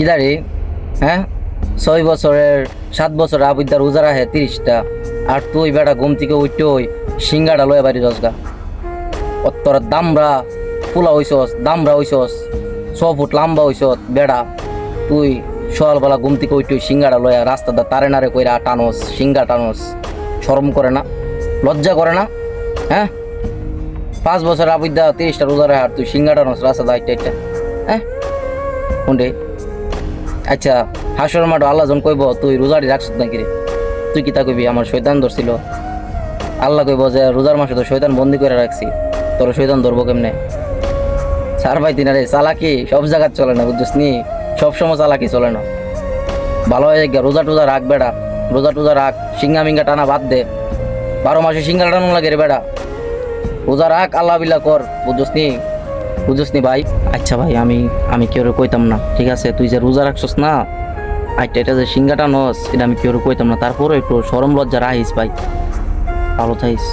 কিদারি হ্যাঁ 6 বছরের 7 বছরের আবিদ্যার রোজা রাখে 30টা, আর তুই বেটা ঘুম থেকে উঠতে ওই সিঙ্গাটা লয়ে বাড়ি রসগা তোর দামরা ফুলা হইছস, দামরা হইছস, 6 ফুট লম্বা হইছত বেড়া। তুই সকালবেলা ঘুম থেকে উঠতে সিঙ্গাটা লয়া রাস্তাটা তারে নারে কইরা টানোস, সিঙ্গা টানোস, শরম করে না, লজ্জা করে না? হ্যাঁ 5 বছর আবিদ্যা 30টা রোজা রাখে আর তুই সিঙ্গা টানোস রাস্তাটা আইটা হ্যাঁ কোনটে? আচ্ছা হাসর মাঠ আল্লাহ জন কইব তুই রোজাটি রাখছ নাকি রে? তুই কি তা কইবি আমার শয়তান ধরছিল? আল্লাহ কইব যে রোজার মাসে তো শয়তান বন্দি করে রাখছি, তোর শয়তান ধরবো কেমনে? সার ভাই তিনারে চালাকি সব জায়গায় চলে না, বুঝছিস নি? সবসময় চালাকি চলে না। ভালো হয়ে গিয়া রোজা টোজা রাখ বেড়া, রোজা টোজা রাখ, সিঙ্গা মিঙ্গা টানা বাদ দে। 12 মাসে সিঙ্গা টানো লাগে রে বেড়া, রোজা রাখ, আল্লাহ বিল্লাহ কর, বুঝছিস নি ভাই? আচ্ছা ভাই আমি কেউ কইতাম না, ঠিক আছে? তুই যে রোজা রাখছস না, আচ্ছা এটা যে সিঙ্গাটা নস এটা আমি কেউ কইতাম না, তারপরে একটু শরম লজ্জা রাখিস ভাই, ভালো থাকিস।